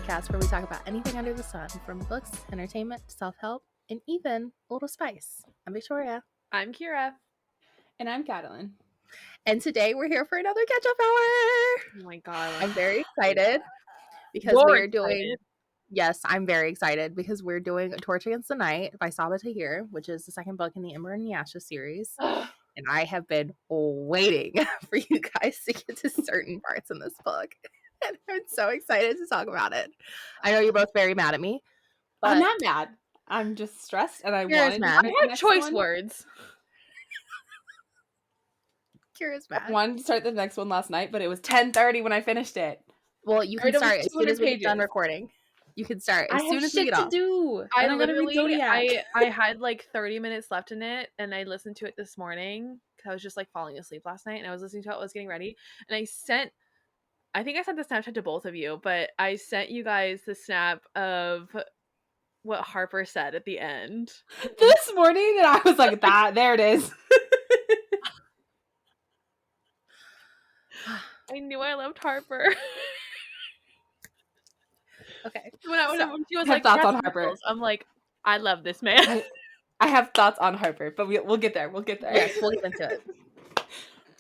podcast where we talk about anything under the sun, from books, entertainment, self-help, and even a little spice. I'm Victoria. I'm Kiara. And I'm Katalyn. And today we're here for another catch-up hour. Oh my god. I'm very excited because we're doing... Yes, I'm very excited because we're doing A Torch Against the Night by Sabaa Tahir, which is the second book in the Ember and Yasha series. And I have been waiting for you guys to get to certain parts in this book. And I'm so excited to talk about it. I know you're both very mad at me. But I'm not mad. I'm just stressed and I wanted mad. to I have choice words. Kira's mad. I wanted to start the next one last night, but it was 10:30 when I finished it. Well, you can start as soon as we get done recording. You can start as soon as we get off. I literally, I had like 30 minutes left in it, and I listened to it this morning because I was just like falling asleep last night, and I was listening to it, I was getting ready, and I think I sent the Snapchat to both of you, but I sent you guys the snap of what Harper said at the end this morning, and I was like, there it is. I knew I loved Harper. Okay. When she was I have thoughts on Harper. I'm like, I love this man. I have thoughts on Harper, but we'll get there. We'll get there. Yes, we'll get into it.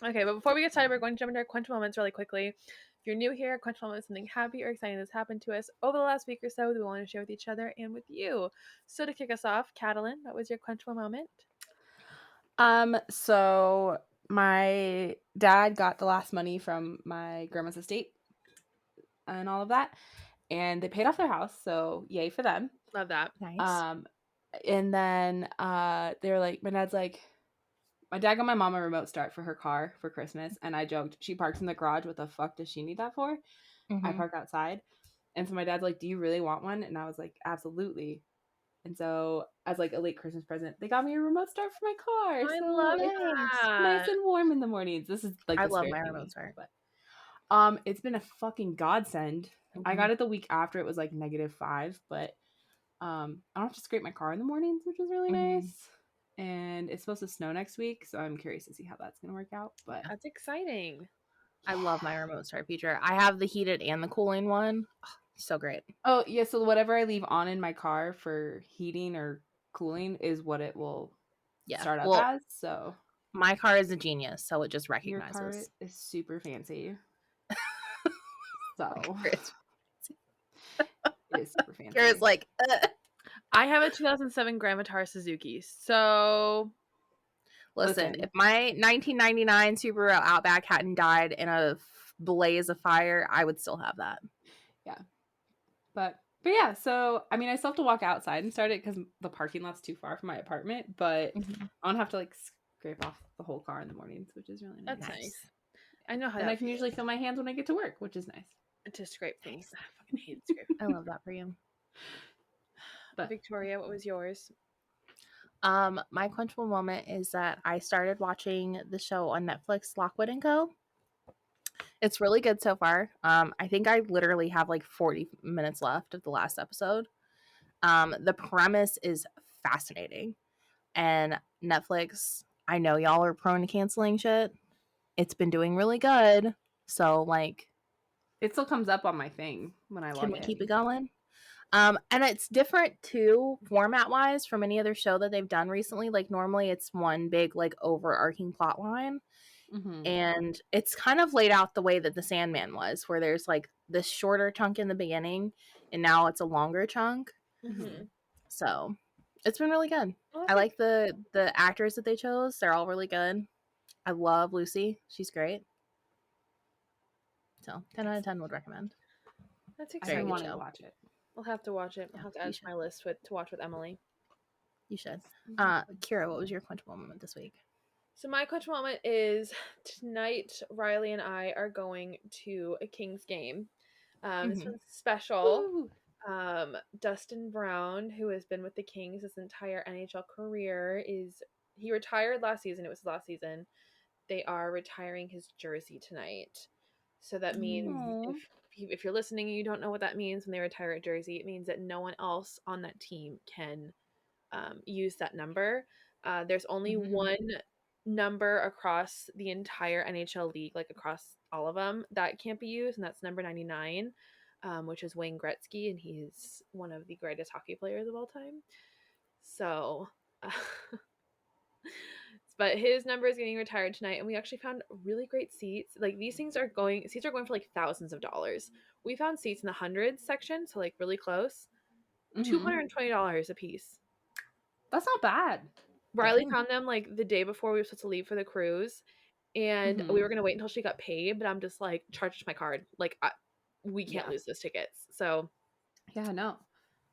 Okay, but before we get started, we're going to jump into our Quench Moments really quickly. If you're new here, Quench Moment is something happy or exciting that's happened to us over the last week or so that we want to share with each other and with you. So to kick us off, Katalyn, what was your Quench Moment? So my dad got the last money from my grandma's estate and all of that, and they paid off their house, so yay for them. Love that. Nice. And then they were like, my dad's like, my dad got my mom a remote start for her car for Christmas, and I joked, she parks in the garage, what the fuck does she need that for? Mm-hmm. I park outside. And so my dad's like, do you really want one? And I was like, absolutely. And so as like a late Christmas present, they got me a remote start for my car. I love it. Nice and warm in the mornings. This is like, I love my remote start. But it's been a fucking godsend. Mm-hmm. I got it the week after it was like -5, but I don't have to scrape my car in the mornings, which is really nice. And it's supposed to snow next week, so I'm curious to see how that's gonna work out. But that's exciting. I love my remote start feature. I have the heated and the cooling one. Oh, so great. Oh yeah, so whatever I leave on in my car for heating or cooling is what it will start up as. So my car is a genius, so it just recognizes. Your car is super fancy. So it is super fancy. Kira's like, I have a 2007 Grand Vitara Suzuki, so listen, if my 1999 Subaru Outback hadn't died in a blaze of fire, I would still have that. Yeah. But yeah, so I mean, I still have to walk outside and start it because the parking lot's too far from my apartment, but I don't have to like scrape off the whole car in the mornings, which is really nice. That's nice. I know how. And I can usually feel my hands when I get to work, which is nice. To scrape things. I fucking hate scraping. I love that for you. But Victoria, what was yours? My quenchable moment is that I started watching the show on Netflix, Lockwood & Co. It's really good so far. I think I literally have like 40 minutes left of the last episode. The premise is fascinating. And Netflix, I know y'all are prone to canceling shit. It's been doing really good. So like, it still comes up on my thing when I log in. Can we keep it going? And it's different too, format wise, from any other show that they've done recently. Like normally it's one big like overarching plot line. Mm-hmm. And it's kind of laid out the way that The Sandman was, where there's like this shorter chunk in the beginning and now it's a longer chunk. Mm-hmm. So it's been really good. I like the actors that they chose. They're all really good. I love Lucy. She's great. So 10 out of 10 would recommend. That's exciting. I want to watch it. I'll have to watch it. I'll have to add to my list to watch with Emily. You should. Kiara, what was your quenchable moment this week? So my quenchable moment is tonight Riley and I are going to a Kings game. This one's special. Dustin Brown, who has been with the Kings his entire NHL career, he retired last season. It was his last season. They are retiring his jersey tonight. So that means if you're listening and you don't know what that means when they retire a jersey, it means that no one else on that team can use that number. There's only one number across the entire NHL league, like across all of them, that can't be used, and that's number 99. which is Wayne Gretzky, and he's one of the greatest hockey players of all time. So, but his number is getting retired tonight, and we actually found really great seats. Like these seats are going for like thousands of dollars. We found seats in the hundreds section, so like really close. $220 a piece. That's not bad. Riley found them like the day before we were supposed to leave for the cruise, and we were gonna wait until she got paid. But I'm just like, charge my card. Like we can't lose those tickets. So yeah, no.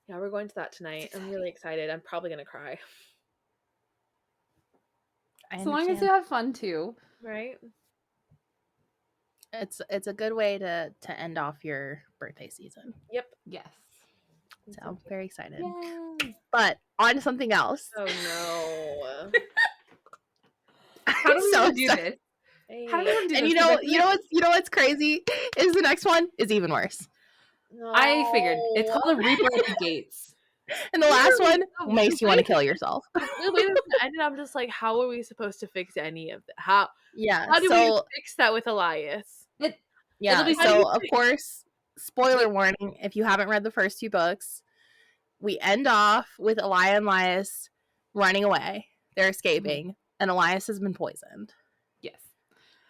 Yeah, we're going to that tonight. I'm really excited. I'm probably gonna cry. As long as you have fun too, right? It's a good way to end off your birthday season. Yep. Yes. So I'm very excited. Yay. But on to something else. Oh no! How do we do this? How do we do and this? You know what's crazy is the next one is even worse. No. I figured it's called a Reaper at the Gates. And the last one makes you want to kill yourself. And I'm just like, how are we supposed to fix any of that? How do we fix that with Elias? So of course, spoiler warning, if you haven't read the first 2 books, we end off with Laia and Elias running away. They're escaping, and Elias has been poisoned. Yes.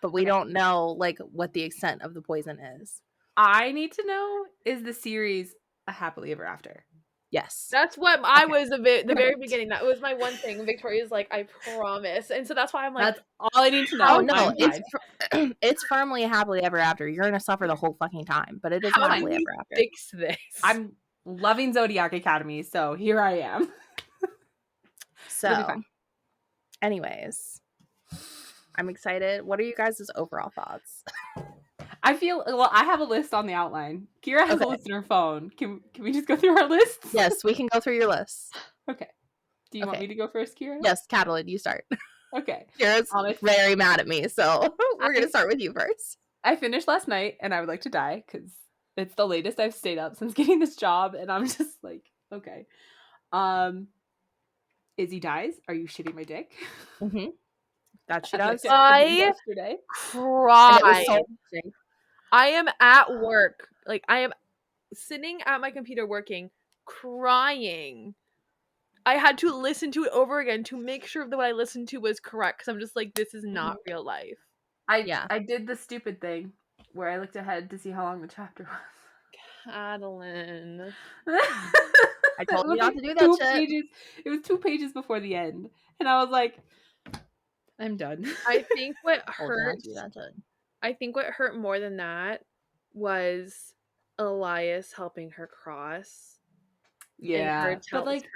But we don't know like what the extent of the poison is. I need to know, is the series a happily ever after? Yes. That's what I was the very beginning. That was my one thing. Victoria's like, I promise. And so that's why I'm like, that's all I need to know. Oh no, it's firmly a happily ever after. You're gonna suffer the whole fucking time, but it is happily ever after. Fix this. I'm loving Zodiac Academy, so here I am. So anyways, I'm excited. What are you guys' overall thoughts? I have a list on the outline. Kiara has a list in her phone. Can we just go through our lists? Yes, we can go through your lists. Okay. Do you want me to go first, Kiara? Yes, Katalyn, you start. Okay. Kiara's very mad at me, so we're going to start with you first. I finished last night, and I would like to die, because it's the latest I've stayed up since getting this job, and I'm just like, okay. Izzy dies. Are you shitting my dick? Mm-hmm. That she does. I cried. I am at work. Like, I am sitting at my computer working, crying. I had to listen to it over again to make sure that what I listened to was correct, because I'm just like, this is not real life. I did the stupid thing where I looked ahead to see how long the chapter was. Katalyn. I told you not to do that shit. It was 2 pages before the end, and I was like, I'm done. I think what hurt more than that was Elias helping her cross. Yeah. And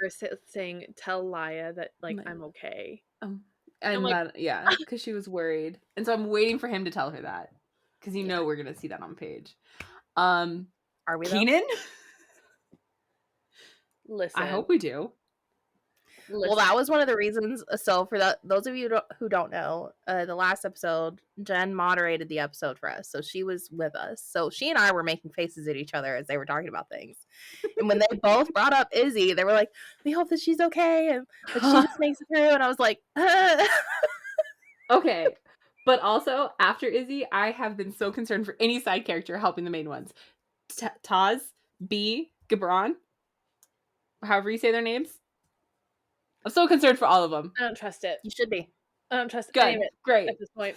her saying, tell Laia that I'm okay. And like, because she was worried. And so I'm waiting for him to tell her that. Because we're going to see that on page. Are we Keenan? Listen. I hope we do. Well, that was one of the reasons. So for those of you who don't know, the last episode, Jen moderated the episode for us. So she was with us. So she and I were making faces at each other as they were talking about things. And when they both brought up Izzy, they were like, we hope that she's okay and that she just makes it through. And I was like, Okay. But also, after Izzy, I have been so concerned for any side character helping the main ones. Taz, B, Gibran, however you say their names. I'm so concerned for all of them. I don't trust it. You should be. I don't trust Good. any of it. Great. At this point.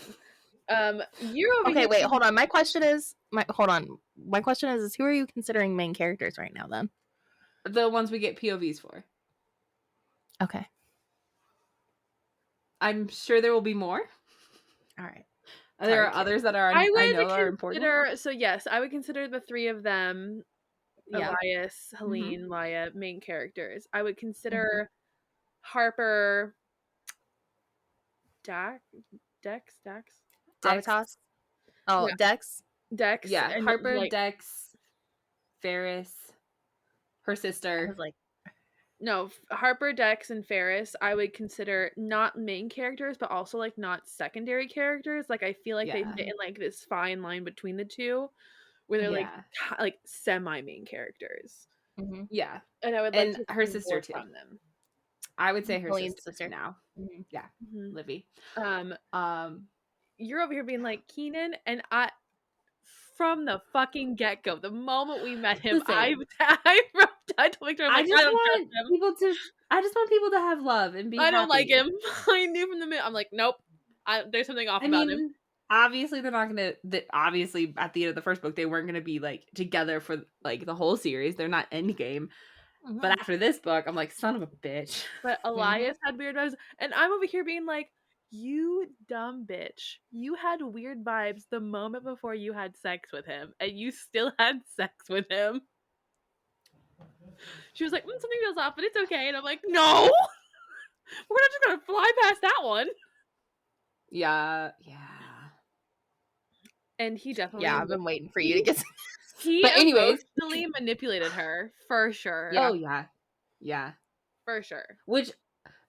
You're over okay, wait, hold on. My question is, who are you considering main characters right now then? The ones we get POVs for. Okay. I'm sure there will be more. All right. There are others that are are important. So yes, I would consider the 3 of them, Elias, Helene, Laia, main characters. I would consider Harper, Dex. Oh, yeah. Dex. Yeah, and Harper, Dex, Ferris, her sister. I was like, no, Harper, Dex, and Ferris, I would consider not main characters, but also like not secondary characters. Like I feel like they fit in like this fine line between the two, where they're like semi main characters. Mm-hmm. Yeah, and I would like to her sister too. From them. I would say her sister now. Mm-hmm. Yeah, Livy. You're over here being like Keenan, and from the fucking get-go. The moment we met him, Listen, I told Victor, I'm like, I just want people to have love and be happy. I don't like him. I knew from the minute. I'm like, nope. There's something off about him. Obviously they're not gonna. Obviously, at the end of the first book, they weren't gonna be like together for like the whole series. They're not endgame. Mm-hmm. But after this book, I'm like, son of a bitch. But Elias had weird vibes, and I'm over here being like, you dumb bitch. You had weird vibes the moment before you had sex with him, and you still had sex with him. She was like, something feels off, but it's okay. And I'm like, no! We're not just gonna fly past that one. Yeah. And he definitely... Yeah, I've been waiting for you to get... But anyways... emotionally manipulated her, for sure. Yeah. Oh, yeah. For sure. Which...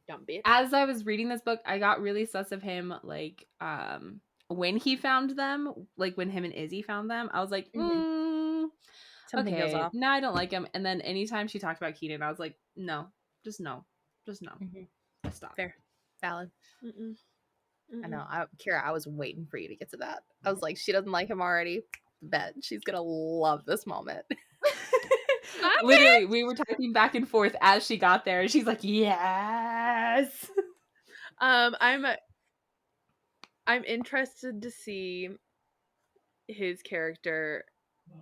Dumb bitch. As I was reading this book, I got really sus of him, like, when he found them, like, when him and Izzy found them, I was like, something goes off. No, I don't like him. And then anytime she talked about Keaton, I was like, no. Just no. Stop. Fair. Valid. I know. Kiara, I was waiting for you to get to that. I was like, she doesn't like him already. Bet she's gonna love this moment. Literally, we were typing back and forth as she got there, and she's like, yes. I'm interested to see his character.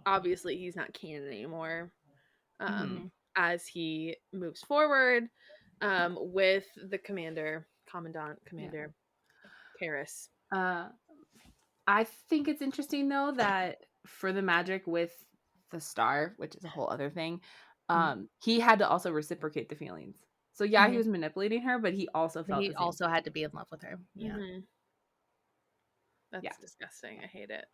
Obviously, he's not canon anymore. As he moves forward, with the commander, Commander Karis. I think it's interesting though that for the magic with the star, which is a whole other thing, he had to also reciprocate the feelings. So yeah, he was manipulating her, but he also felt he also had to be in love with her. Yeah. That's disgusting. I hate it.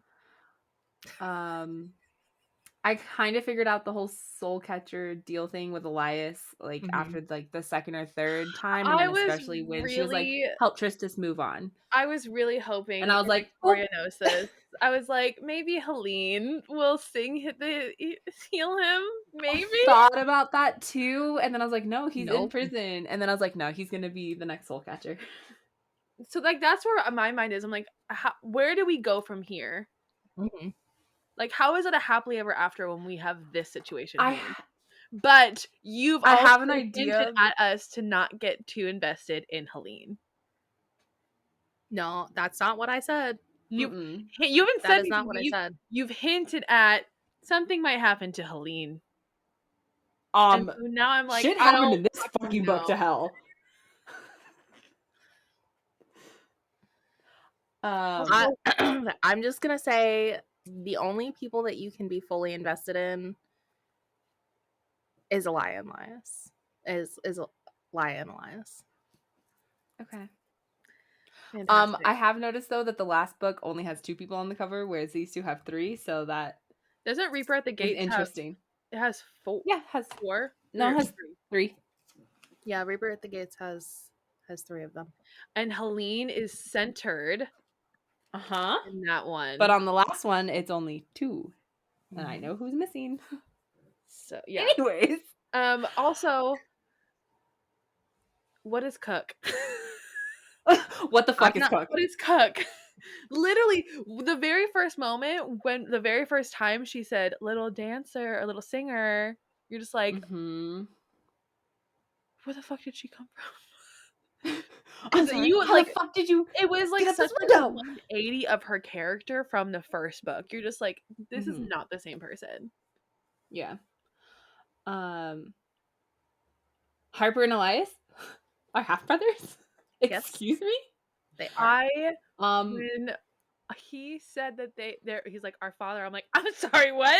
I kind of figured out the whole soul catcher deal thing with Elias, like after like the second or third time, and then especially when she was like, "Help Tristis move on." I was really hoping, and I was like, Victoria knows this. I was like, maybe Helene will heal him. Maybe. I thought about that too, and then I was like, no, he's in prison, and then I was like, no, he's gonna be the next soul catcher. So like that's where my mind is. I'm like, where do we go from here? Like, how is it a happily ever after when we have this situation? But I have an idea at us to not get too invested in Helene. No, that's not what I said. You haven't said that is not what I said. You've hinted at something might happen to Helene. So now I'm like, shit happened in this fucking book to hell. I'm just gonna say the only people that you can be fully invested in is Laia and Elias. Is Laia and Elias. Okay. Fantastic. I have noticed though that the last book only has 2 people on the cover, whereas these 2 have 3. So that doesn't Reaper at the Gates interesting. It has 4. Yeah, it has 4. No, it has 3. Yeah, Reaper at the Gates has 3 of them. And Helene is centered. In that one. But on the last one, it's only 2. And I know who's missing. So yeah. Anyways. Also, what is Cook? What the fuck is Cook? What is Cook? Literally, the very first moment when the very first time she said little dancer or little singer, you're just like, where the fuck did she come from? How the fuck did you? It was like such a 180 of her character from the first book. You're just like, this is not the same person. Yeah. Harper and Elias are half brothers. Excuse me. They are. When he said that he's like our father. I'm like, I'm sorry, what?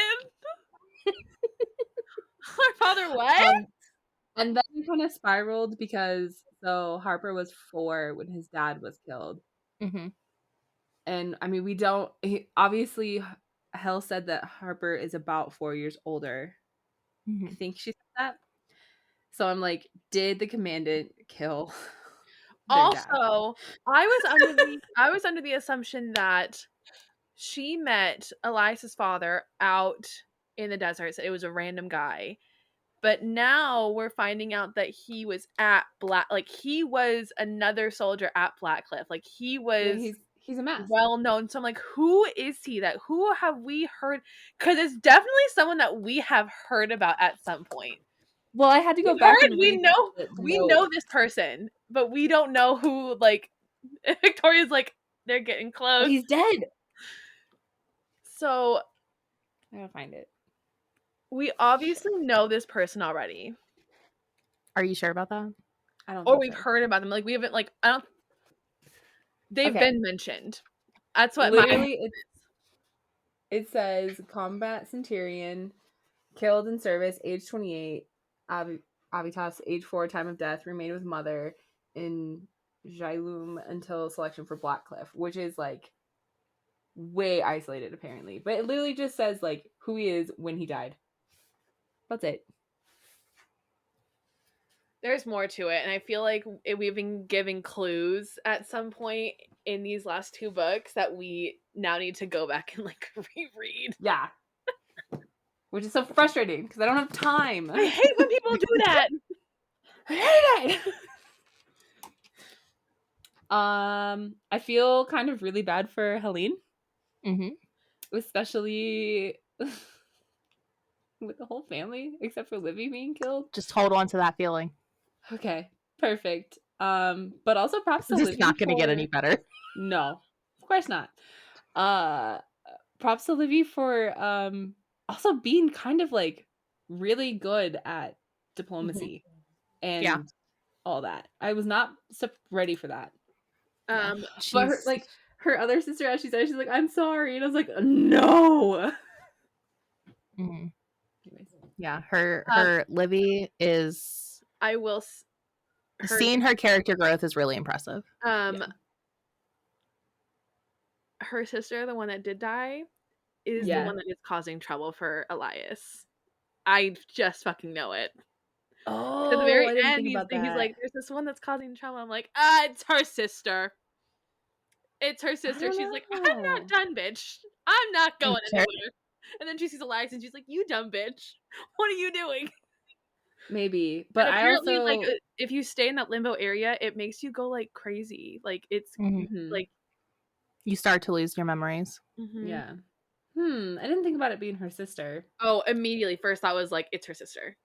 Our father, what? And then it kind of spiraled because Harper was 4 when his dad was killed. And I mean, obviously Hell said that Harper is about 4 years older. I think she said that. So I'm like, did the commandant kill their dad? I was under the assumption that she met Elias's father out in the desert. So it was a random guy. But now we're finding out that he was at he was another soldier at Blackcliff. Like he was. Yeah, He's a mess. well known. So I'm like, who is he? Who have we heard? Because it's definitely someone that we have heard about at some point. Well, I had to go back and read. We know this person, but we don't know who. Like, Victoria's like, they're getting close. Oh, he's dead. So I gotta find it. We obviously know this person already. Are you sure about that? I don't. Or we've heard about them. Like, we haven't. Like, I don't. They've been mentioned. That's what literally. It says combat centurion, killed in service, age 28. Avitas, age 4, time of death, remained with mother in Jailum until selection for Blackcliff, which is like way isolated apparently. But it literally just says like who he is when he died. That's it. There's more to it, and I feel like we've been giving clues at some point in these last 2 books that we now need to go back and like reread. Yeah. Which is so frustrating because I don't have time. I hate when people do that. I hate it. I feel kind of really bad for Helene. Mm-hmm. Especially with the whole family, except for Livy being killed. Just hold on to that feeling. Okay, perfect. But also props to Livy. It's not going to get any better. No, of course not. Props to Livy for also being kind of like really good at diplomacy and all that. I was not ready for that. But her other sister, as she said, she's like, "I'm sorry," and I was like, "No." Mm-hmm. Yeah, her Livy is. I will. Seeing her character growth is really impressive. Her sister, the one that did die, is the one that is causing trouble for Elias. I just fucking know it. Oh, at the very I didn't end, think about that. He's like, "There's this one that's causing trouble." I'm like, it's her sister. It's her sister. She's like, "I'm not done, bitch. I'm not going anywhere." And then she sees Elias and she's like, "You dumb bitch. What are you doing?" Maybe, but and apparently, I also like if you stay in that limbo area, it makes you go like crazy. Like it's like you start to lose your memories. Yeah. I didn't think about it being her sister. Oh, immediately first thought was like, it's her sister.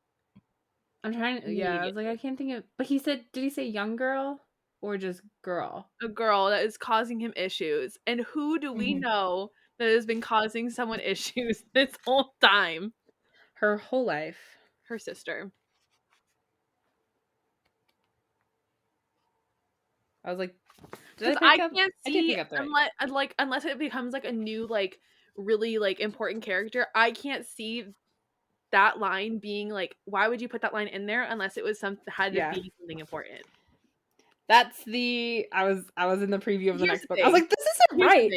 I'm trying to, I was like, I can't think of, but did he say young girl or just girl? A girl that is causing him issues. And who do we know that has been causing someone issues this whole time? Her whole life. Her sister. I was like, I can't see unless it becomes like a new like really like important character. I can't see that line being like, why would you put that line in there unless it was had to be something important? That's I was in the preview of the next book. I was like, this isn't right.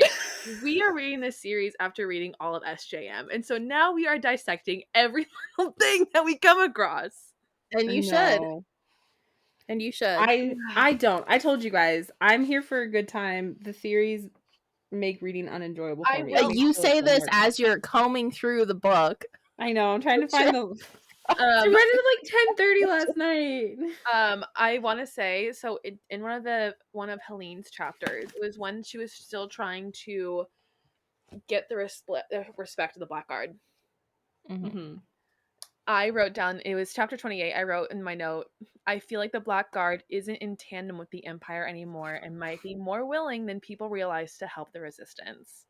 We are reading this series after reading all of SJM, and so now we are dissecting every little thing that we come across. And you should. And you should. I don't. I told you guys, I'm here for a good time. The theories make reading unenjoyable for me. You say this as you're combing through the book. I know. I'm trying to find the. I read it at like 10:30 last night. I want to say so. In one of Helene's chapters, it was when she was still trying to get the respect of the Blackguard. I wrote down, it was chapter 28. I wrote in my note, I feel like the Blackguard isn't in tandem with the Empire anymore and might be more willing than people realize to help the Resistance.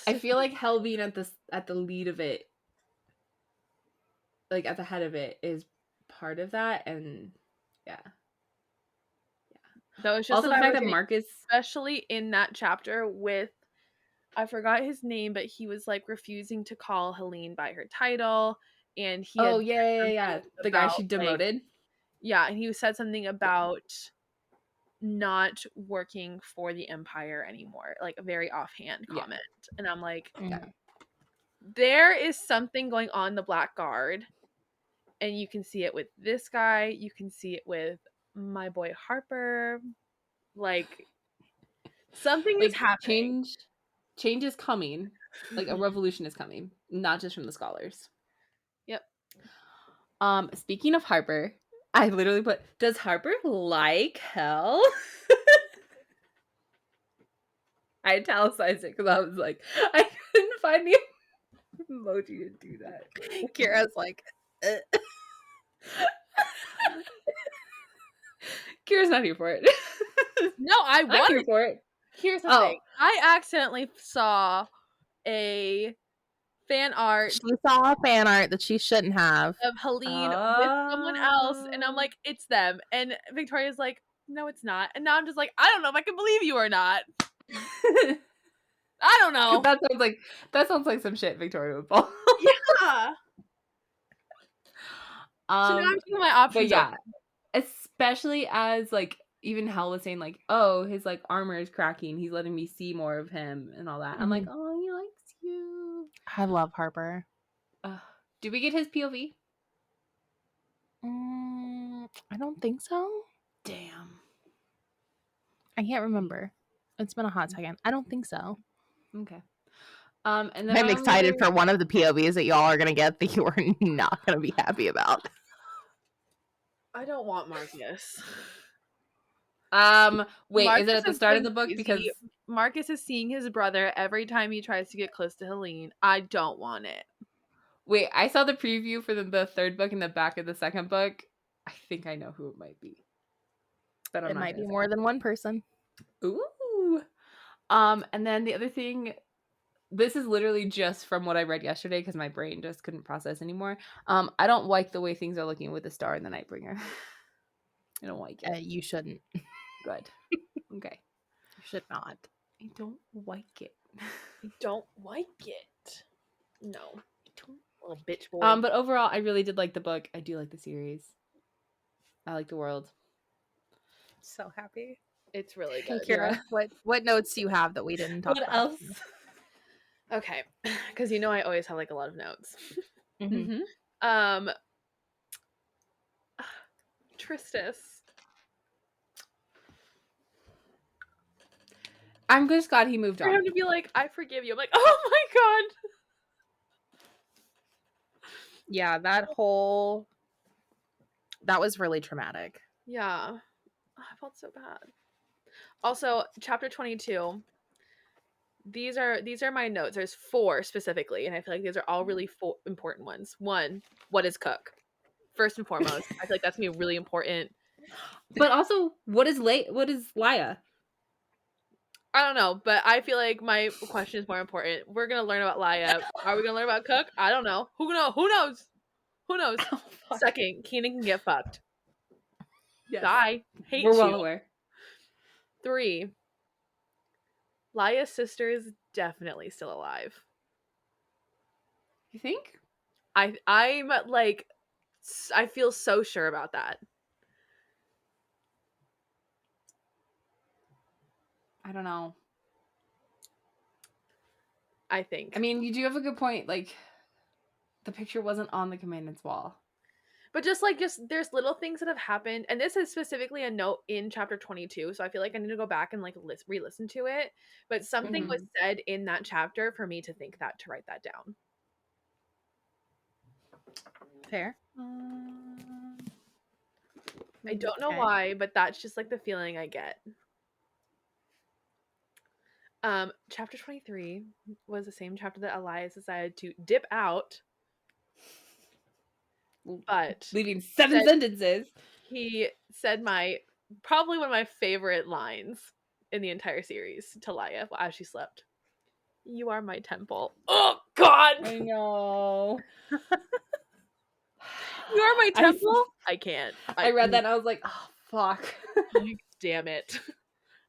I feel like Hel being at the lead of it, like at the head of it, is part of that, and that was just also the fact that Marcus, especially in that chapter with, I forgot his name, but he was like refusing to call Helene by her title, and he the guy she demoted, and he said something about not working for the Empire anymore, like a very offhand comment. And I'm like, there is something going on in the Blackguard, and you can see it with this guy, you can see it with my boy Harper, like something is happening. Change is coming, like a revolution is coming, not just from the scholars. Yep. Speaking of Harper, I literally put, does Harper like hell? I italicized it because I was like, I couldn't find the emoji to do that. Kiara's like, Kira's not here for it. No, I I'm here wanted. for it. Here's the Oh. thing. I accidentally saw a fan art she saw a fan art that she shouldn't have. of Helene with someone else, and I'm like, it's them. And Victoria's like, no, it's not. And now I'm just like, I don't know if I can believe you or not. I don't know. That sounds like some shit Victoria would pull. Yeah. So now I'm taking my options. But yeah, especially as like even Hell was saying like, oh, his like armor is cracking. He's letting me see more of him and all that. Mm-hmm. I'm like, oh, he likes you. I love Harper. Do we get his POV? I don't think so. Damn. I can't remember. It's been a hot second. I don't think so. Okay. And then I'm excited for one of the POVs that y'all are gonna get that you are not gonna be happy about. I don't want Marcus. Wait, Marcus is it at the start of the book? Because Marcus is seeing his brother every time he tries to get close to Helene. I don't want it. Wait, I saw the preview for the third book in the back of the second book. I think I know who it might be. But it might be more than one person. Ooh. And then the other thing, this is literally just from what I read yesterday because my brain just couldn't process anymore. I don't like the way things are looking with the Star and the Nightbringer. I don't like it. You shouldn't. Good. Okay. You should not. I don't like it. I don't like it. No. Little bitch boy. But overall, I really did like the book. I do like the series. I like the world. So happy. It's really good. Kiara, what notes do you have that we didn't talk about? What else? Okay, because you know I always have like a lot of notes. Mm-hmm. Tristis. I'm just glad he moved on. For him to be like, I forgive you. I'm like, oh my god. Yeah, that was really traumatic. Yeah. I felt so bad. Also, chapter 22. These are my notes. There's 4 specifically, and I feel like these are all really important ones. 1, what is Cook? First and foremost. I feel like that's gonna be really important. But also, what is Laia? I don't know, but I feel like my question is more important. We're gonna learn about Laia. Are we gonna learn about Cook? I don't know. Who knows? Oh, second, Keenan can get fucked. Yes. Die. Hate We're you. well aware. 3, Laia's sister is definitely still alive. You think? I'm like, I feel so sure about that. I don't know. I think. I mean, you do have a good point. Like, the picture wasn't on the commandant's wall. But just there's little things that have happened, and this is specifically a note in chapter 22, so I feel like I need to go back and like re-listen to it. But something was said in that chapter for me to think that, to write that down. Fair. I don't know why, but that's just like the feeling I get. Chapter 23 was the same chapter that Elias decided to dip out, but leaving 7 sentences. He said probably one of my favorite lines in the entire series to Laia as she slept. You are my temple. Oh God! I know. You are my temple? I can't. I read that and I was like, oh fuck. Damn it.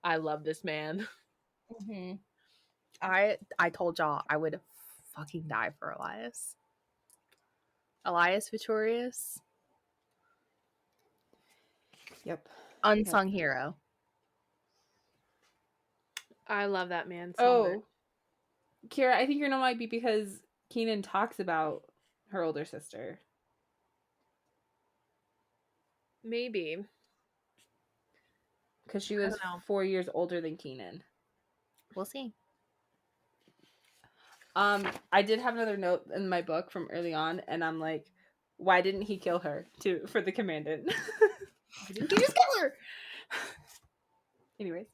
I love this man. Mm-hmm. I told y'all I would fucking die for Elias. Elias Victorious. Yep. Unsung hero. I love that man so much. Kiara, I think your no might be because Keenan talks about her older sister. Maybe. Because she was 4 years older than Keenan. We'll see. I did have another note in my book from early on, and I'm like, Why didn't he kill her for the commandant? Why didn't he just kill her? Anyways.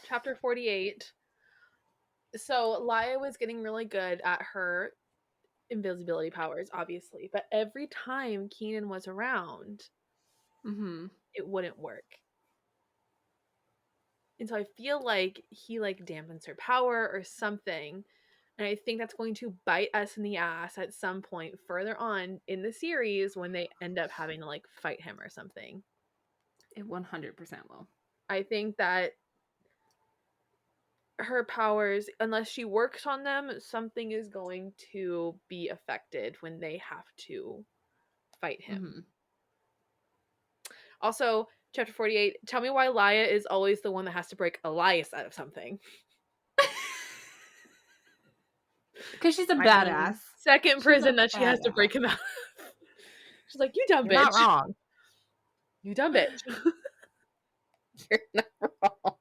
Chapter 48. So Laia was getting really good at her invisibility powers, obviously, but every time Keenan was around, it wouldn't work. And so I feel like he like dampens her power or something. And I think that's going to bite us in the ass at some point further on in the series when they end up having to like fight him or something. It 100% will. I think that her powers, unless she works on them, something is going to be affected when they have to fight him. Also, chapter 48, tell me why Laia is always the one that has to break Elias out of something. Because she's a badass. Second prison that she has to break him out. She's like, you dumb bitch. You're not wrong. You dumb bitch. You're not wrong.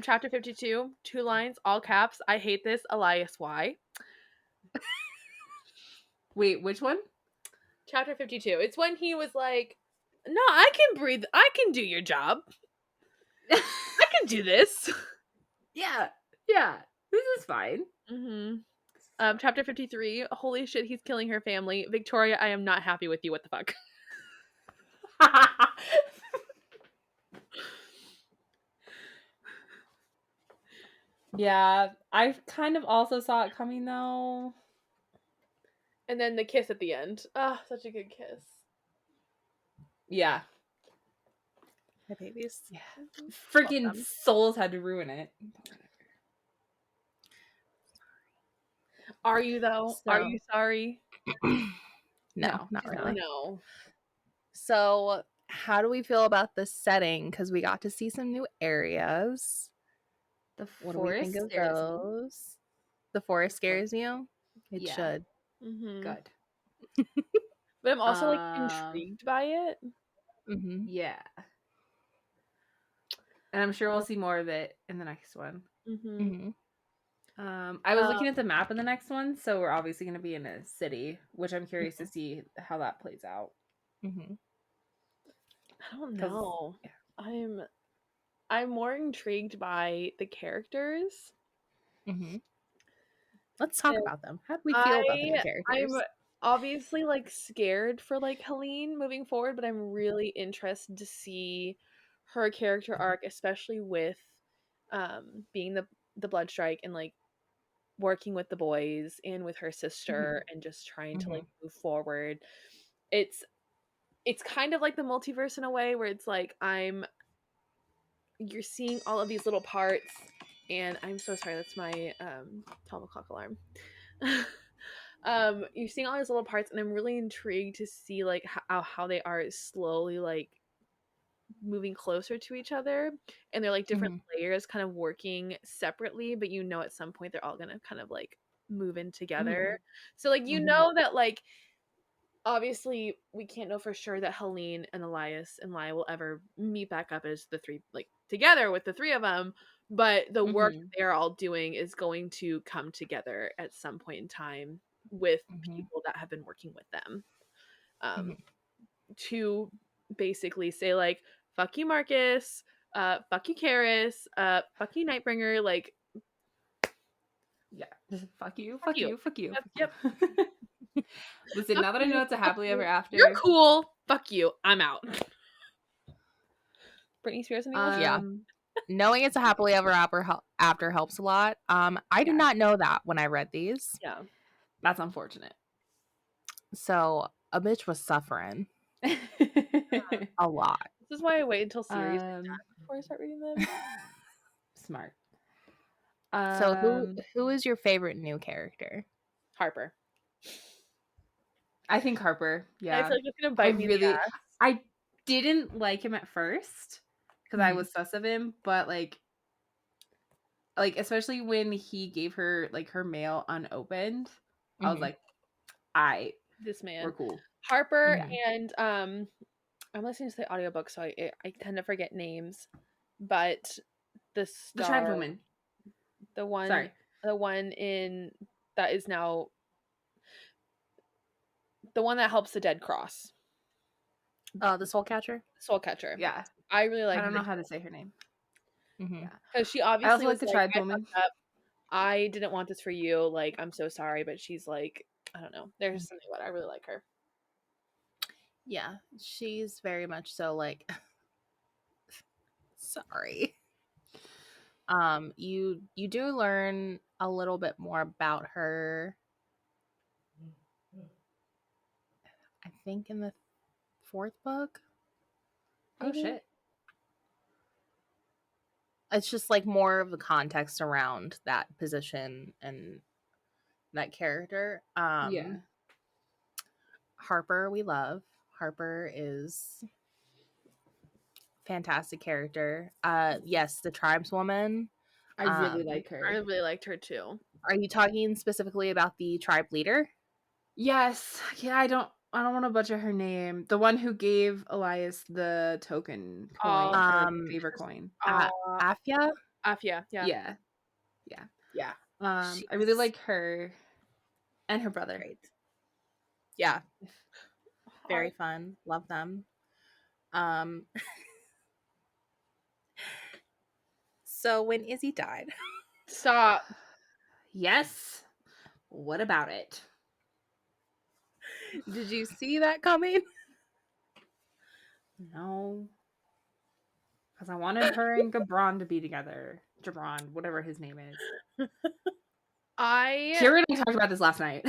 Chapter 52, 2 lines, all caps. I hate this. Elias, why? Wait, which one? Chapter 52. It's when he was like, no, I can breathe. I can do your job. I can do this. Yeah. This is fine. Chapter 53. Holy shit, he's killing her family. Victoria, I am not happy with you. What the fuck? Yeah, I kind of also saw it coming though. And then the kiss at the end. Ah, such a good kiss. Yeah. My babies. Yeah. Freaking souls had to ruin it. Are you though? So, are you sorry? No, not really. No. So, how do we feel about the setting? Because we got to see some new areas. What do we think of those? The forest scares you? It should. Good. But I'm also like intrigued by it. Yeah. And I'm sure we'll see more of it in the next one. I was looking at the map in the next one, so we're obviously going to be in a city, which I'm curious to see how that plays out. I don't know. Yeah. I'm more intrigued by the characters. Let's talk about them. How do we feel about the new characters? I'm obviously like scared for like Helene moving forward, but I'm really interested to see her character arc, especially with being the blood strike and like working with the boys and with her sister and just trying to like move forward. It's kind of like the multiverse in a way where it's like you're seeing all of these little parts, and I'm so sorry, that's my 12 o'clock alarm. You're seeing all these little parts, and I'm really intrigued to see like how they are slowly like moving closer to each other, and they're like different layers kind of working separately, but you know at some point they're all gonna kind of like move in together. So like you know that like obviously we can't know for sure that Helene and Elias and Laia will ever meet back up as the three, like together with the three of them, but the work they're all doing is going to come together at some point in time with people that have been working with them to basically say like, fuck you Marcus, fuck you Karis, fuck you Nightbringer, like fuck you, fuck you, fuck you. Yep. Listen, fuck now that I know it's a happily ever after, you're cool, fuck you, I'm out. Britney Spears and yeah. Knowing it's a happily ever after helps a lot. I did not know that when I read these. Yeah. That's unfortunate. So a bitch was suffering a lot. This is why I wait until series before I start reading them. Smart. So who is your favorite new character? Harper. I think Harper. Yeah. I feel like it's gonna bite me in the ass. I didn't like him at first because I was sus of him, but like especially when he gave her like her mail unopened, I was like, this man, we're cool. Harper and I'm listening to the audiobook, so I tend to forget names, but the tribe woman, the one, sorry, The one that is now the one that helps the dead cross. The Soul Catcher? Soul Catcher. Yeah. I really like I don't her know how to say her name. Yeah. Because she I obviously also like was the like, I tribeswoman. fucked up. I didn't want this for you. Like, I'm so sorry. But she's like, I don't know. There's something about it. I really like her. Yeah. She's very much so like sorry. You do learn a little bit more about her, I think, in the 4th book. Maybe? Oh shit. It's just like more of the context around that position and that character. Yeah. Harper, we love. Harper is fantastic character. Yes, the tribeswoman. I really like her. I really liked her too. Are you talking specifically about the tribe leader? Yes. Yeah, I don't want to butcher her name. The one who gave Elias the token coin, or favor coin. Afia? Afia, yeah. Yeah. I really like her and her brother. Great. Yeah. Very fun. Love them. So when Izzy died. Stop. Yes. What about it? Did you see that coming? No. Because I wanted her and Gabron to be together. Jabron, whatever his name is. Kiara and I talked about this last night.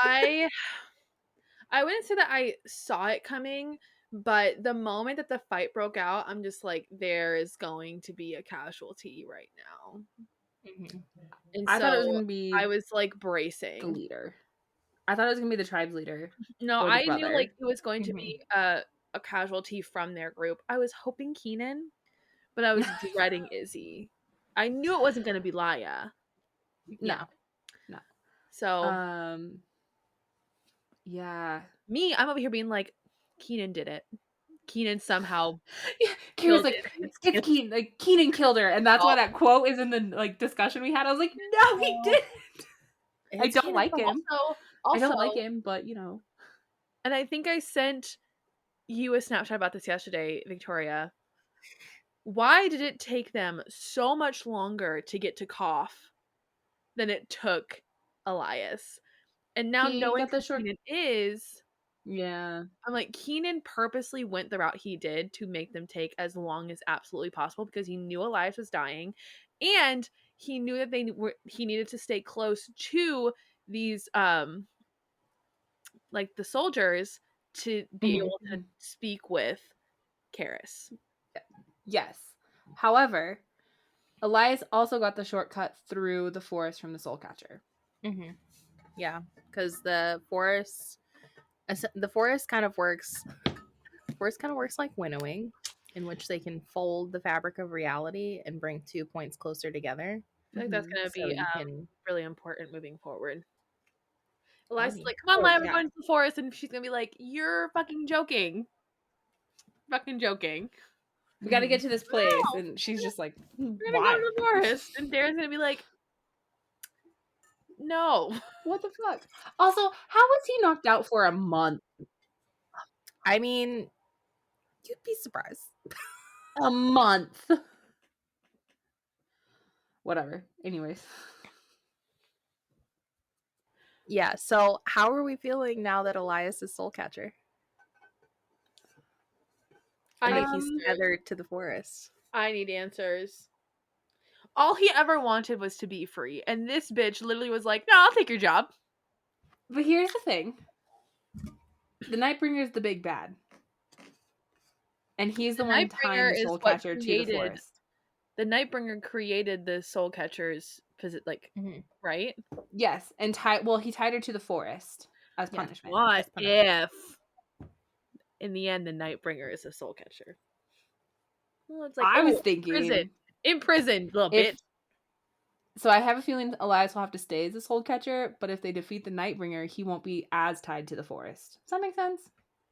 I wouldn't say that I saw it coming, but the moment that the fight broke out, I'm just like, there is going to be a casualty right now. Mm-hmm. And I thought it was going to be I was like bracing. the leader. I thought it was going to be the tribe's leader. No, I knew like it was going to Mm-hmm. be a casualty from their group. I was hoping Keenan, but I was dreading Izzy. I knew it wasn't going to be Laia. No. So, yeah. Me, I'm over here being like, Keenan did it. Keenan somehow. Yeah, Kira's like, it's Keenan. Like, Keenan killed her, and that's why that quote is in the like discussion we had. I was like, no, he didn't. I don't like him. I don't like him, but you know. And I think I sent you a Snapchat about this yesterday, Victoria. Why did it take them so much longer to get to Cough than it took Elias? And now knowing who Keenan is, yeah, I'm like, Keenan purposely went the route he did to make them take as long as absolutely possible because he knew Elias was dying, and he knew that he needed to stay close to these like the soldiers to be able to speak with Karis. Yes. However, Elias also got the shortcut through the forest from the Soul Catcher. Mm-hmm. Yeah, because the forest kind of works. The forest kind of works like winnowing, in which they can fold the fabric of reality and bring 2 points closer together. I think that's going to be really important moving forward. Elias is like, come on, Laia, we're going to the forest, and she's going to be like, you're fucking joking. Fucking joking. We got to get to this place, and she's just like, we're going to go to the forest, and Darren's going to be like, no. What the fuck? Also, how was he knocked out for a month? I mean, you'd be surprised. A month. Whatever. Anyways. Yeah, so how are we feeling now that Elias is Soul Catcher? And that he's tethered to the forest. I need answers. All he ever wanted was to be free, and this bitch literally was like, no, I'll take your job. But here's the thing. The Nightbringer is the big bad. And he's the one tying the Soul Catcher to the forest. The Nightbringer created the Soul Catcher's right? Yes, and he tied her to the forest as punishment. What if in the end the Nightbringer is a Soul Catcher? Well, it's like, I was thinking imprisoned, little bitch. So I have a feeling Elias will have to stay as a Soul Catcher, but if they defeat the Nightbringer, he won't be as tied to the forest. Does that make sense?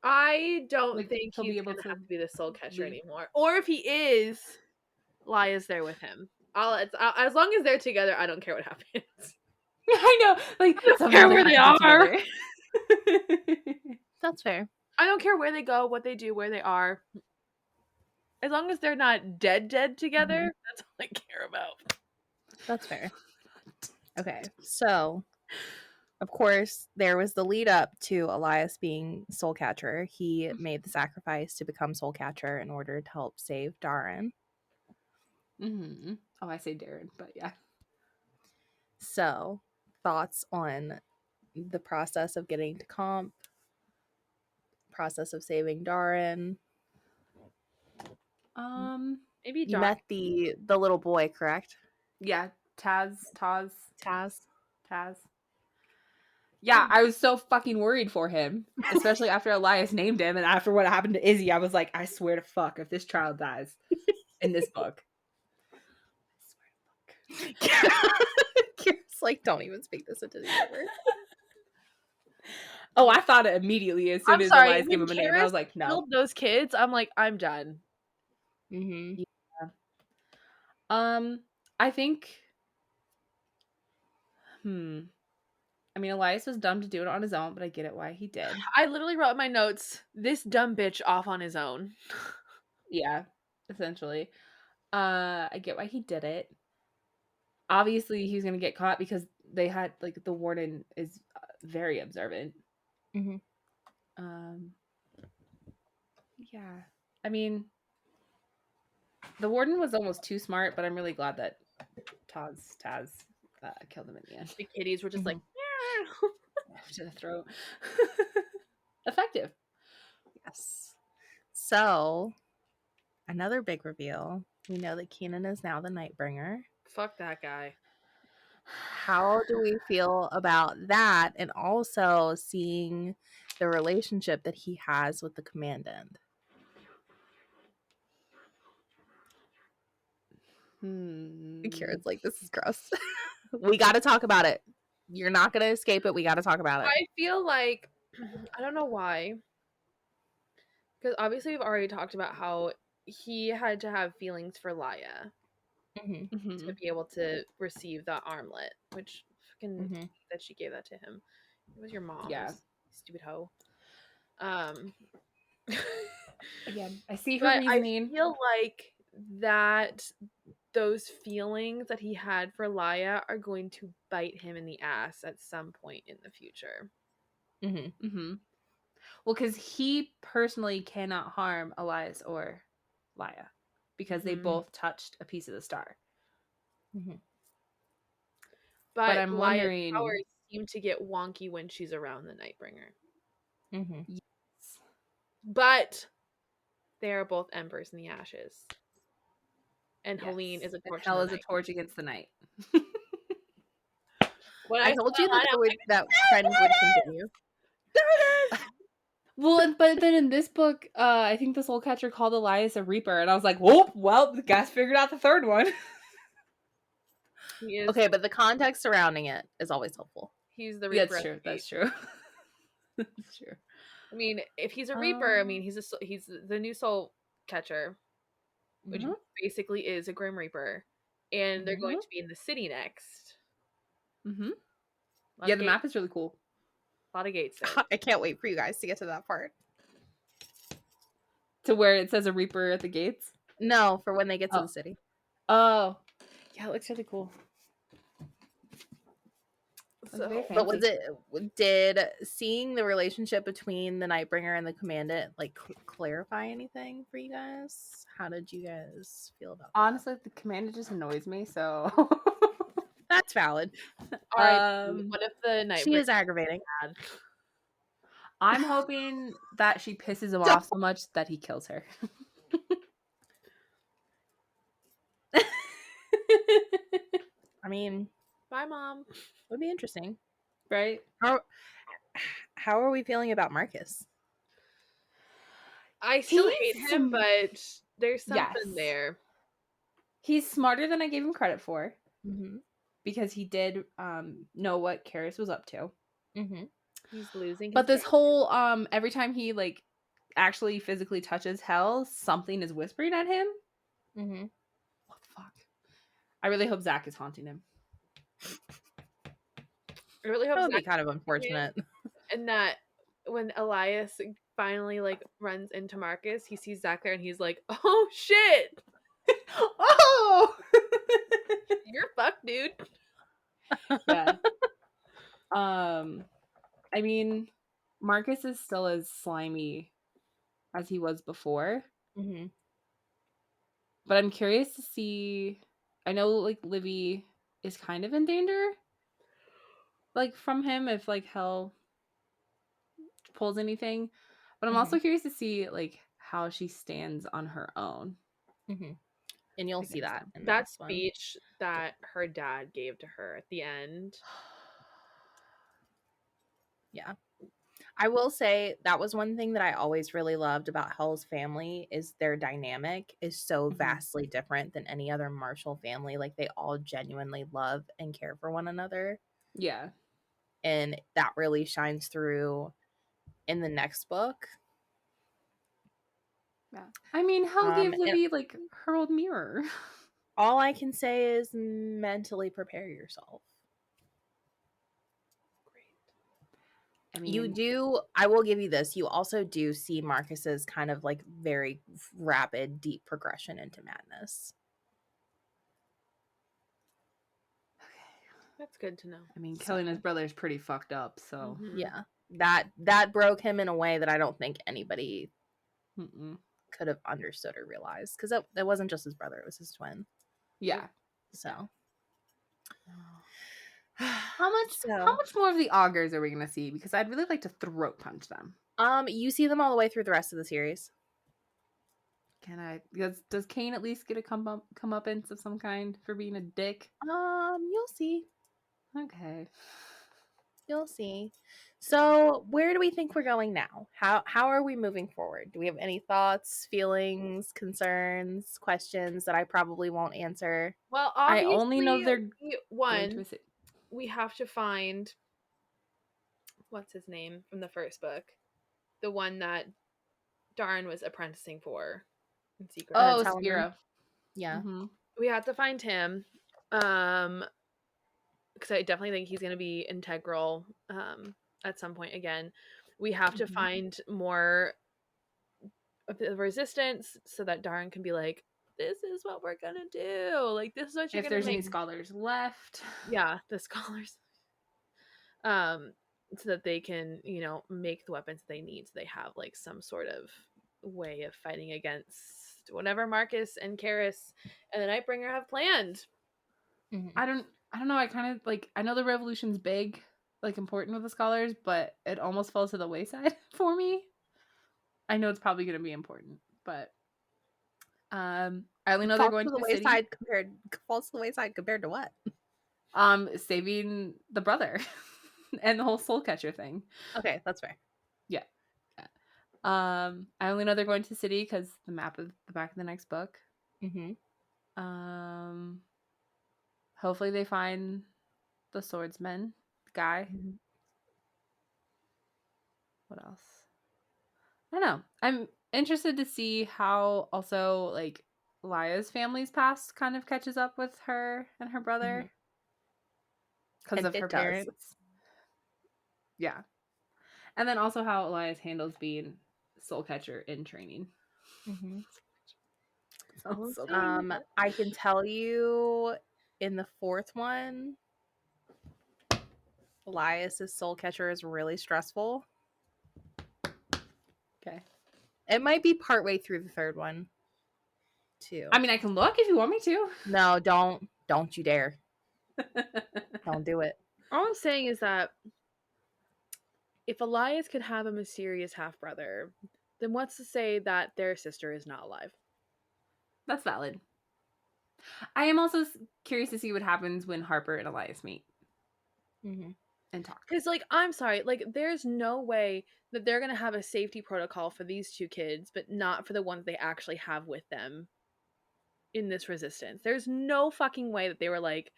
I don't think he'll be able to have to be the Soul Catcher anymore. Or if he is, Laia's there with him. as long as they're together, I don't care what happens. I know, like I don't care where they are. That's fair. I don't care where they go, what they do, where they are. As long as they're not dead together, that's all I care about. That's fair. Okay, so of course there was the lead up to Elias being Soul Catcher. He made the sacrifice to become Soul Catcher in order to help save Darren. Oh, I say Darren, but yeah. So, thoughts on the process of getting to comp, process of saving Darren. Maybe you met the little boy, correct? Yeah, Taz. Yeah, I was so fucking worried for him, especially after Elias named him, and after what happened to Izzy, I was like, I swear to fuck, if this child dies in this book. I swear to fuck. Kira's like, don't even speak this into the universe. Oh, I thought it immediately as soon as Elias gave him a name. I was like, no. Killed those kids, I'm like, I'm done. Yeah. I think. I mean, Elias was dumb to do it on his own, but I get it why he did. I literally wrote in my notes, this dumb bitch off on his own. Yeah, essentially. I get why he did it. Obviously, he's gonna get caught because they had, like, the warden is very observant. Yeah. I mean, the warden was almost too smart, but I'm really glad that Taz killed him in the end. The kitties were just like, to the throat. Effective. Yes. So, another big reveal. We know that Keenan is now the Nightbringer. Fuck that guy. How do we feel about that? And also seeing the relationship that he has with the commandant. Kira's like, this is gross. We got to talk about it. You're not going to escape it. We got to talk about it. I feel like, I don't know why, because obviously we've already talked about how he had to have feelings for Laia to be able to receive that armlet, which fucking that she gave that to him. It was your mom. Yeah. Stupid hoe. Again, I see her reasoning. I feel like that those feelings that he had for Laia are going to bite him in the ass at some point in the future. Well, because he personally cannot harm Elias or Laia because they both touched a piece of the star. But I'm wondering, powers seem to get wonky when she's around the Nightbringer. Yes. But they are both embers in the ashes. And Helene is a torch. Hell is a torch against the night. When I told you that trend would continue. Well, but then in this book, I think the Soul Catcher called Elias a Reaper, and I was like, "Whoop! Well, the guys figured out the third one." Okay, but the context surrounding it is always helpful. He's the Reaper. That's true. That's true. I mean, if he's a Reaper, I mean, he's the new Soul Catcher, which basically is a Grim Reaper, and they're going to be in the city next. Yeah, the map is really cool. A lot of gates there. I can't wait for you guys to get to that part. To where it says a Reaper at the gates? No, for when they get to the city. Oh. Yeah, it looks really cool. But did seeing the relationship between the Nightbringer and the Commandant like clarify anything for you guys? How did you guys feel about Honestly, the Commandant just annoys me, so that's valid. All right. What if the Nightbringer? She is aggravating. I'm hoping that she pisses him off so much that he kills her. I mean, bye, Mom. Would be interesting, right? How are we feeling about Marcus? I still hate him, but there's something there. He's smarter than I gave him credit for, because he did know what Karis was up to. He's losing. But this whole every time he like actually physically touches Hell, something is whispering at him. What the fuck? I really hope Zach is haunting him. I really hope that would Zach be kind of unfortunate. and that when Elias finally like runs into Marcus, he sees Zach there and he's like, "Oh shit, Oh, you're fucked, dude." yeah. I mean, Marcus is still as slimy as he was before. Mm-hmm. But I'm curious to see. I know like Livy is kind of in danger, like from him if like hell pulls anything. But I'm also curious to see like how she stands on her own. Mm-hmm. And you'll see that in the That next one. speech that her dad gave to her at the end. Yeah. I will say that was one thing that I always really loved about Hell's family is their dynamic is so vastly different than any other Marshall family. Like they all genuinely love and care for one another. Yeah. And that really shines through in the next book. Yeah. I mean, Hell gave Livy like her old mirror. All I can say is mentally prepare yourself. I mean, you do, I will give you this, you also do see Marcus's kind of like very rapid, deep progression into madness. That's good to know. I mean, killing his brother is pretty fucked up, so yeah, that broke him in a way that I don't think anybody could have understood or realized, because it wasn't just his brother, it was his twin. Yeah. So how much more of the augurs are we gonna see? Because I'd really like to throat punch them. You see them all the way through the rest of the series. Can I? Does Cain at least get a comeuppance of some kind for being a dick? You'll see. Okay. You'll see. So, where do we think we're going now? How are we moving forward? Do we have any thoughts, feelings, concerns, questions that I probably won't answer? Well, obviously, I only know they're one. We have to find what's his name from the first book, the one that Darn was apprenticing for in secret. Oh, Spiro. Yeah, we have to find him. Because I definitely think he's going to be integral at some point again. We have to find more of the resistance so that Darn can be like, this is what we're going to do. Like, this is what you're going to make. If there's any scholars left. Yeah, the scholars. So that they can, make the weapons they need. So they have, like, some sort of way of fighting against whatever Marcus and Karis and the Nightbringer have planned. I don't know. I kind of like, I know the revolution's big, like important with the scholars, but it almost falls to the wayside for me. I know it's probably going to be important, but I only know they're going to the wayside city. Falls to the wayside compared to what? Saving the brother and the whole soul catcher thing. Okay, that's fair. Yeah. I only know they're going to the city because the map is the back of the next book. Hopefully they find the swordsman guy. What else? I don't know. I'm interested to see how also like Laia's family's past kind of catches up with her and her brother because of her parents. Yeah. And then also how Elias handles being soul catcher in training. I can tell you in the fourth one, Elias's soul catcher is really stressful. Okay. It might be partway through the third one, too. I mean, I can look if you want me to. No, don't. Don't you dare. Don't do it. All I'm saying is that if Elias could have a mysterious half-brother, then what's to say that their sister is not alive? That's valid. I am also curious to see what happens when Harper and Elias meet. And talk. Because, like, I'm sorry, like, there's no way that they're going to have a safety protocol for these two kids, but not for the ones they actually have with them in this resistance. There's no fucking way that they were like,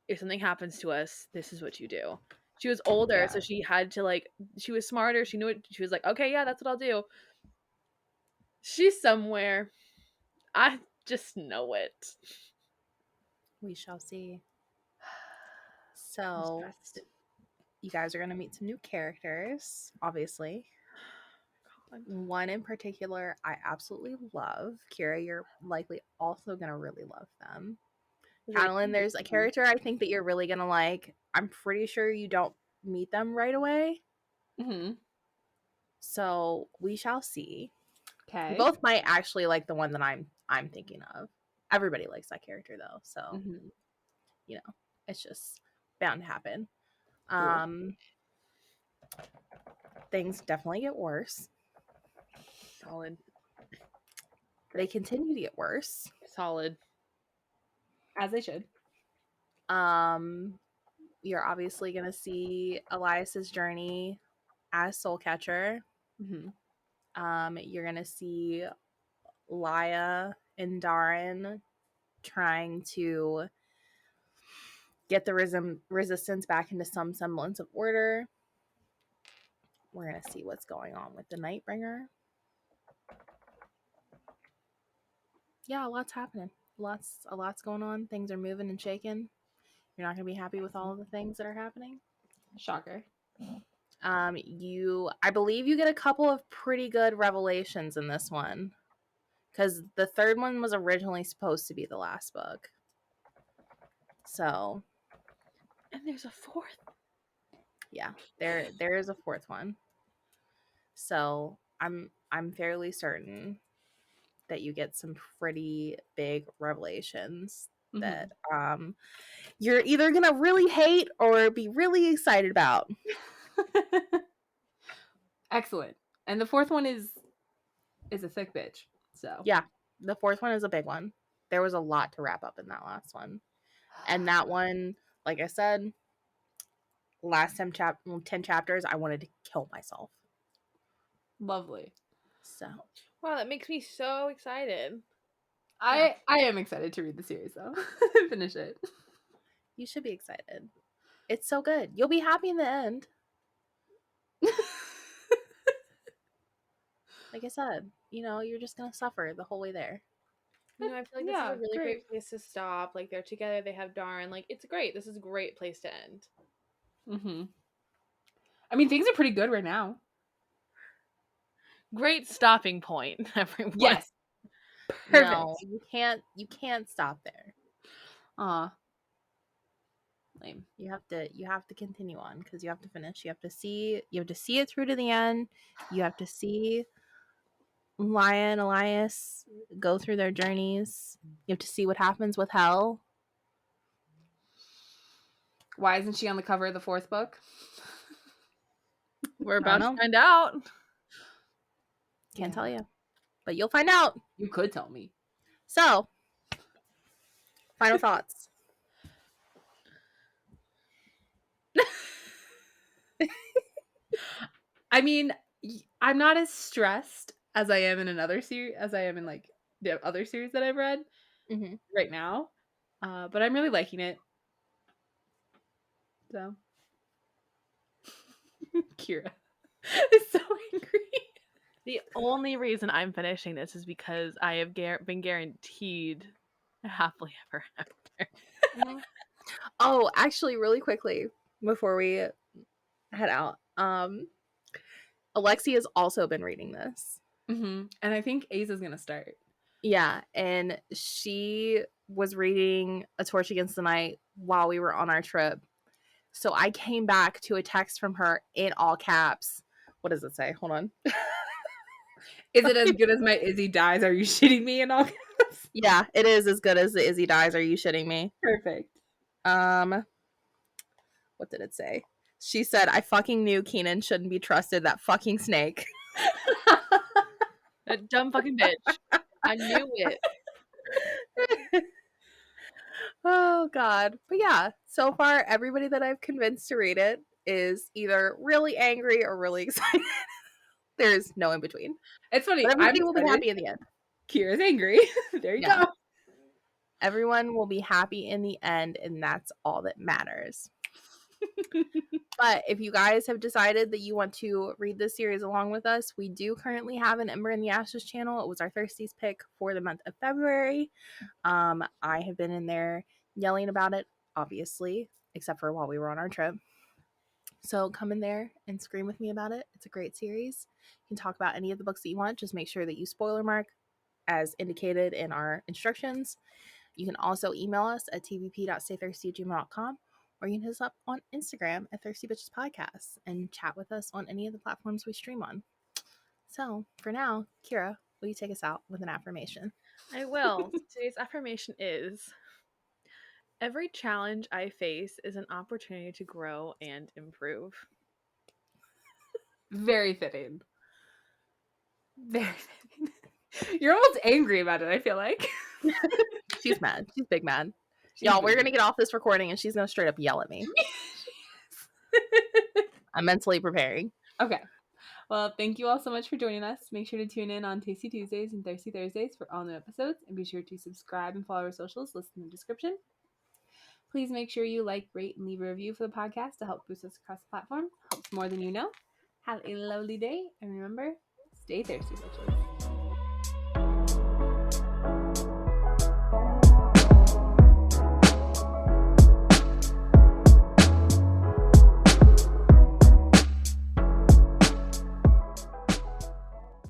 if something happens to us, this is what you do. She was older, so she had to, like, she was smarter. She knew it. She was like, okay, yeah, that's what I'll do. She's somewhere. I just know it. We shall see. So, you guys are going to meet some new characters, obviously. God. One in particular I absolutely love. Kiara, you're likely also going to really love them. Katalyn, there's a character I think that you're really going to like. I'm pretty sure you don't meet them right away. Mm-hmm. So, we shall see. Okay. We both might actually like the one that I'm thinking of. Everybody likes that character though, so you know, it's just bound to happen. Cool. Things definitely get worse. Solid. They continue to get worse. Solid. As they should. You're obviously gonna see Elias's journey as Soul Catcher. You're gonna see Laia and Darren trying to get the resistance back into some semblance of order. We're gonna see what's going on with the Nightbringer. Yeah, a lot's happening. A lot's going on. Things are moving and shaking. You're not gonna be happy with all of the things that are happening. Shocker. I believe you get a couple of pretty good revelations in this one, because the third one was originally supposed to be the last book. So, and there's a fourth. Yeah, there is a fourth one. So I'm fairly certain that you get some pretty big revelations that you're either gonna really hate or be really excited about. Excellent. And the fourth one is a thick bitch. So yeah, the fourth one is a big one. There was a lot to wrap up in that last one, and that one, like I said, last 10 chapters, I wanted to kill myself. Lovely. So wow, that makes me so excited. I am excited to read the series though. Finish it. You should be excited. It's so good. You'll be happy in the end. Like I said, you're just gonna suffer the whole way there. I feel like this is a really great place to stop. Like, they're together, they have Darn. Like, it's great. This is a great place to end. I mean, things are pretty good right now. Great stopping point, everyone. Yes. Perfect. No, you can't stop there. Lame. You have to continue on, because you have to finish. You have to see it through to the end. You have to see Laia and Elias go through their journeys. You have to see what happens with Hell. Why isn't she on the cover of the fourth book? We're about to find out. Can't tell you, but you'll find out. You could tell me. So, final thoughts. I mean, I'm not as stressed as I am in another series, as I am in like the other series that I've read right now. But I'm really liking it. So, Kiara is so angry. The only reason I'm finishing this is because I have been guaranteed a happily ever after. Oh, actually, really quickly before we head out, Alexi has also been reading this. And I think Aza's gonna start. Yeah, and she was reading A Torch Against the Night while we were on our trip. So I came back to a text from her in all caps. What does it say? Hold on. Is it as good as my Izzy dies? Are you shitting me in all caps? Yeah, it is as good as the Izzy dies. Are you shitting me? Perfect. What did it say? She said, I fucking knew Keenan shouldn't be trusted, that fucking snake. That dumb fucking bitch. I knew it. Oh, God. But yeah, so far, everybody that I've convinced to read it is either really angry or really excited. There's no in between. It's funny. But everybody will be happy in the end. Kira's angry. There you go. Everyone will be happy in the end, and that's all that matters. But if you guys have decided that you want to read this series along with us, we do currently have an Ember in the Ashes channel. It was our Thirsties pick for the month of February. I have been in there yelling about it, obviously, except for while we were on our trip. So come in there and scream with me about it. It's a great series. You can talk about any of the books that you want. Just make sure that you spoiler mark as indicated in our instructions. You can also email us at tbp.staythirsty@gmail.com, or you can hit us up on Instagram at Thirsty Bitches Podcast and chat with us on any of the platforms we stream on. So for now, Kiara, will you take us out with an affirmation? I will. Today's affirmation is: every challenge I face is an opportunity to grow and improve. Very fitting. Very fitting. You're almost angry about it, I feel like. She's mad. She's big mad. Y'all, we're going to get off this recording and she's going to straight up yell at me. I'm mentally preparing. Okay. Well, thank you all so much for joining us. Make sure to tune in on Tasty Tuesdays and Thirsty Thursdays for all new episodes, and be sure to subscribe and follow our socials listed in the description. Please make sure you like, rate, and leave a review for the podcast to help boost us across the platform. Helps more than you know. Have a lovely day, and remember, stay thirsty, bitches.